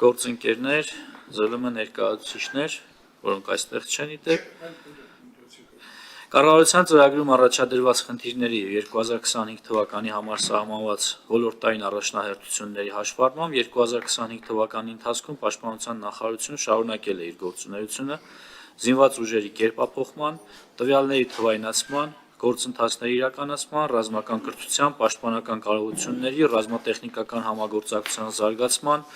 Գործընկերներ, ԶԼՄ ներկայացուցիչներ, որոնք այստեղ չեն իդեպ, Կառավարության ծրագրում առաջադրված խնդիրների 2025 թվականի համար սահմանված ոլորտային առաջնահերթությունների հաշվառմամբ 2025 թվականի ընթացքում Պաշտպանության նախարարությունը շարունակել է իր գործունեությունը զինված ուժերի կերպափոխման, տվյալների թվայնացման, գործընթացների իրականացման, ռազմական կրթության, պաշտպանական կարողությունների, ռազմատեխնիկական համագործակցության զարգացման,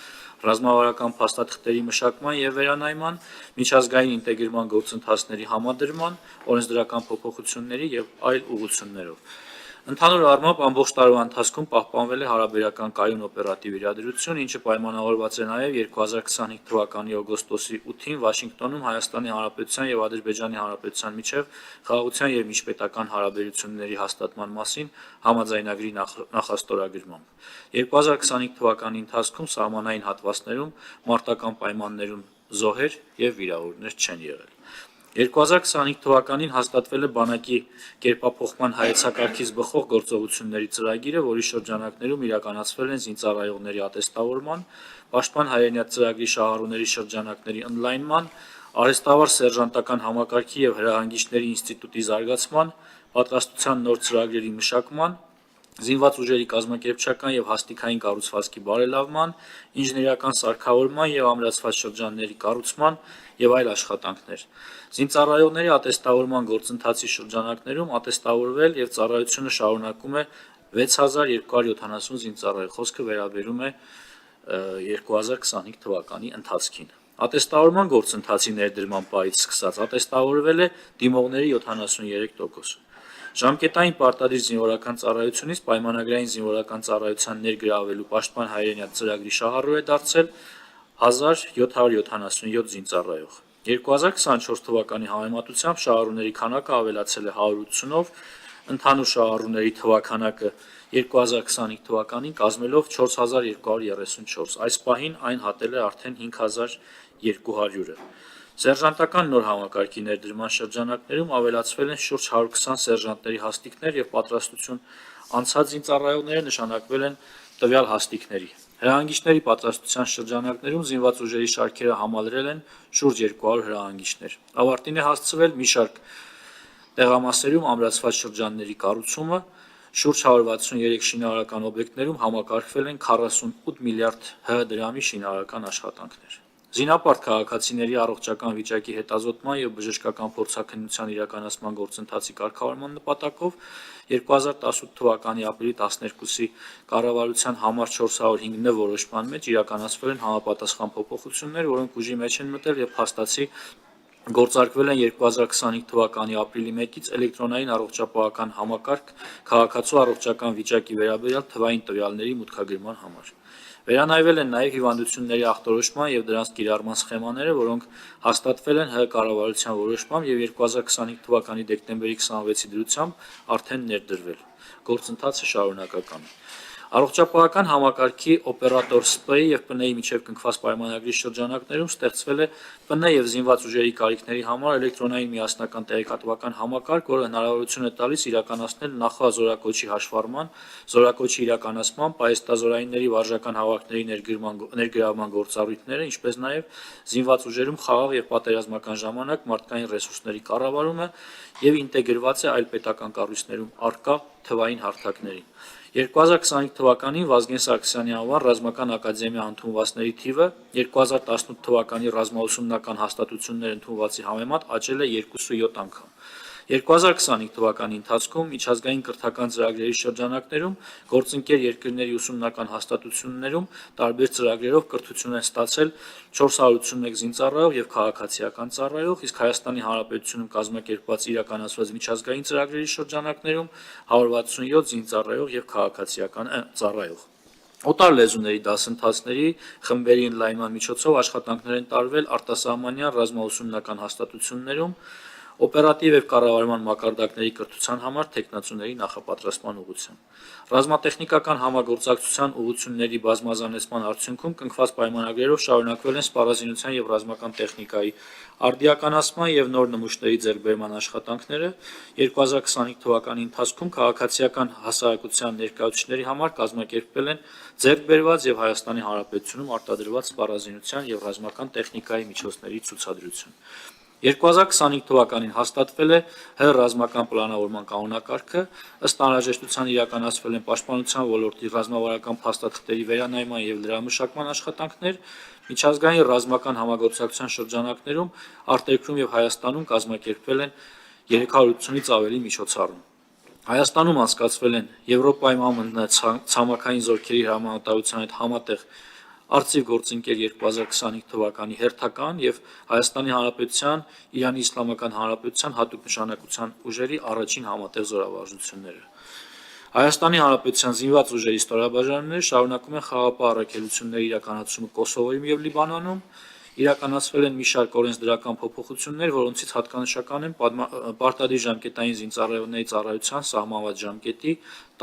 ռազմավարական փաստաթղթերի մշակման և վերանայման, միջազգային ինտեգրման գործընթացների համադրման, օրենսդրական փոփոխությունների և այլ ուղղություններով։ Ընդհանուր առմամբ ամբողջ տարվա ընթացքում պահպանվել է հարաբերական կայուն օպերատիվ իրադրություն, ինչը պայմանավորված է նաև 2025 թվականի օգոստոսի 8-ին Վաշինգտոնում Հայաստանի Հանրապետության և Ադրբեջանի Հանրապետության միջև խաղաղության և միջպետական հարաբերությունների հաստատման մասին համաձայնագրի նախաստորագրմամբ։ 2025 թվականի ընթացքում սահմանային հատվածներում մարտական պայմաններում զոհեր և վիրավորներ չեն եղել։ 2025 թվականին հաստատվել է բանակի կերպափոխման հայեցակարգից բխող գործողությունների ծրագիրը, որի շրջանակներում իրականացվել են զինծառայողների ատեստավորման, պաշտպան հայրենիաց ծրագրի շահառուների շրջանակների ընդլայնման, արհեստավար սերժանտական համակարգի և հրահանգիչների ինստիտուտի զարգացման, պատրաստության նոր ծրագրերի մշակման, զինված ուժերի կազմակերպչական և հաստիքային կառուցվածքի բարելավման, ինժեներական սարքավորման և ամրացված շրջանների կառուցման և այլ աշխատանքներ։ Զինծառայողների ատեստավորման գործընթացի շրջանակներում ատեստավորվել և ծառայությունը շարունակում է 6270 զինծառայող, խոսքը վերաբերում է 2025 թվականի ընթացքին։ Ատեստավորման գործընթացի ներդրման պահից սկսած ատեստավորվել է դիմողների 73%։ Ժամկետային պարտադիր զինվորական ծառայությունից պայմանագրային զինվորական ծառայության ներգրավելու պաշտպան հայրենիաց ծրագրի շահառու է դարձել 1777 զինծառայող։ 2024 թվականի համեմատությամբ շահառուների քանակը ավելացել է 180-ով, ընդհանուր շահառուների թվաքանակը 2025 թվականին կազմելով 4234, այս պահին այն հատել է արդեն 5200-ը։ Սերժանտական նոր համակարգի ներդրման շրջանակներում ավելացվել են շուրջ 120 սերժանտների հաստիքներ և պատրաստություն անցած զինծառայողները նշանակվել են տվյալ հաստիքների։ Հրահանգիչների պատրաստության շրջանակներում զինված ուժերի շարքերը համալրել են շուրջ 200 հրահանգիչներ։ Ավարտին է հասցվել մի շարք տեղամասերում ամրացված շրջանների կառուցումը, շուրջ 163 շինարարական օբյեկտներում համակարգվել են 48 միլիարդ ՀՀ դրամի շինարարական աշխատանքներ։ Զինապարտ քաղաքացիների առողջական վիճակի հետազոտման և բժշկական փորձաքննության իրականացման գործընթացի կարգավորման նպատակով 2018 թվականի ապրիլի 12-ի կառավարության համար 405 որոշման մեջ իրականացվել են համապատասխան փոփոխություններ, որոնք ուժի մեջ են մտել և փաստացի գործարկվել են 2025 թվականի ապրիլի 1-ից էլեկտրոնային առողջապահական համակարգ քաղաքացու առողջական վիճակի վերաբերյալ թվային տվյալների մուտքագրման համար։ Վերանայվել են նաև հիվանդությունների ախտորոշման և դրանց կիրառման սխեմաները, որոնք հաստատվել են ՀՀ կառավարության որոշմամբ և 2025 թվականի դեկտեմբերի 26-ի դրությամբ արդեն ներդրվել։ Գործընթացը շարունակական է։ Առողջապահական համակարգի օպերատոր ՍՊ-ի և ՊՆ-ի միջև կնքված պայմանագրի շրջանակներում ստեղծվել է ՊՆ և զինված ուժերի կարիքների համար էլեկտրոնային միասնական տեղեկատվական համակարգ, որը հնարավորություն է տալիս իրականացնել նախազորակոչի հաշվառման, զորակոչի իրականացման, պահեստազորայինների վարժական հավաքների ներգրավման գործառույթները, ինչպես նաև զինված ուժերում խաղաղ և պատերազմական ժամանակ մարդկային ռեսուրսների կառավարումը և ինտեգրված է այլ պետական կառույցներում առկա թվային հարթակներին։ 2025 թվականին Վազգեն Սարգսյանի անվան Ռազմական ակադեմիա ընդունվածների թիվը 2018 թվականի ռազմաուսումնական հաստատություններ ընդունվածի համեմատ աճել է 2.7 անգամ։ 2025 թվականի ընթացքում միջազգային կրթական ծրագրերի շրջանակներում գործընկեր երկրների ուսումնական հաստատություններում տարբեր ծրագրերով կրթություն են ստացել 481 զինծառայող և քաղաքացիական ծառայող, իսկ Հայաստանի Հանրապետությունում կազմակերպված իրականացված միջազգային ծրագրերի շրջանակներում 167 զինծառայող և քաղաքացիական ծառայող։ Օտար լեզուների դասընթացների խմբերի ընդլայնման միջոցով աշխատանքներ են տարվել արտասահմանյան ռազմաուսումնական հաստատություններում, օպերատիվ եւ կառավարման մակարդակների կրթության համար տեխնացուների նախապատրաստման ուղղությամբ։ Ռազմատեխնիկական համագործակցության ուղղությունների բազմազանեցման արդյունքում կնքված պայմանագրերով շարունակվել են սպառազինության եւ ռազմական տեխնիկայի արդիականացման եւ նոր նմուշների ձեռքբերման աշխատանքները 2025 թվականի ընթացքում քաղաքացիական հասարակության ներկայացուցիչների համար կազմակերպվել են ձեռքբերված եւ Հայաստանի Հանրապետությունում արտադրված սպառազինության եւ ռազմական տեխնիկայի միջոցների ցուցադրություն։ 2025 թվականին հաստատվել է ՀՀ ռազմական պլանավորման կանոնակարգը, ըստ անհրաժեշտության իրականացվել են պաշտպանության ոլորտի ռազմավարական փաստաթղթերի վերանայման եւ լրամշակման աշխատանքներ, միջազգային ռազմական համագործակցության շրջանակներում արտերկրում եւ Հայաստանում կազմակերպվել են 380-ից ավելի միջոցառում։ Հայաստանում անցկացվել են Եվրոպայում ԱՄՆ ցամաքային զորքերի հրամանատարության հետ համատեղ Արծիվ գործընկեր 2025 թվականի հերթական եւ Հայաստանի Հանրապետության, Իրանի Իսլամական Հանրապետության հատուկ նշանակության ուժերի առաջին համատեղ զորավարժությունները։ Հայաստանի Հանրապետության զինված ուժերի ստորաբաժանումները շարունակում են խաղաղապահ առաքելությունների իրականացումը Կոսովոյում եւ Լիբանանում, իրականացվել են մի շարք օրենսդրական փոփոխություններ, որոնցից հատկանշական են պարտադիր ժամկետային զինծառայողների ծառայության սահմանված ժամկետի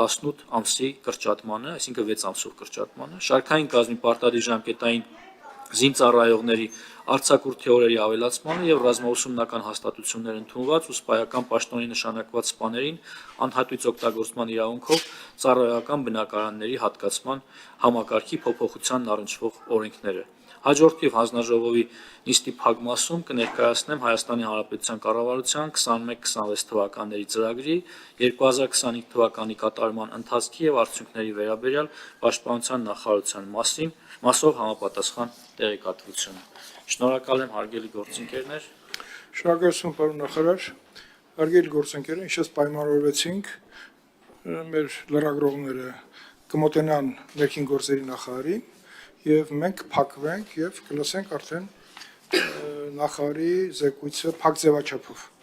18 ամսի կրճատմանը, այսինքն 6 ամսով կրճատմանը, շարքային կազմի պարտադիր ժամկետային զինծառայողների արձակուրդի օրերի ավելացմանը եւ ռազմաուսումնական հաստատություններ ընդունված ու սպայական պաշտոնի նշանակված սպաներին անհատույց օգտագործման իրավունքով ծառայական բնակարանների հատկացման համակարգի փոփոխությանն առնչվող օրենքները։ Հաջորդիվ հանձնաժողովի նիստի փակմասում կներկայացնեմ Հայաստանի Հանրապետության կառավարության 21-26 թվականների ծրագրի 2025 թվականի կատարման ընթացքի եւ արդյունքների վերաբերյալ Պաշտպանության նախարարության մասով համապատասխան տեղեկատվությունը։ Շնորհակալ եմ հարգելի գործընկերներ։ Շնորհակալություն պարոն նախարար, հարգելի գործընկերներ, ինչպես պայմանավորվեցինք, մեր լրագրողները կմոտենան ներքին գործերի նախարարին եւ մենք կփակվենք եւ կլսենք արդեն նախարարի զեկույցը փակ ձևաչափով։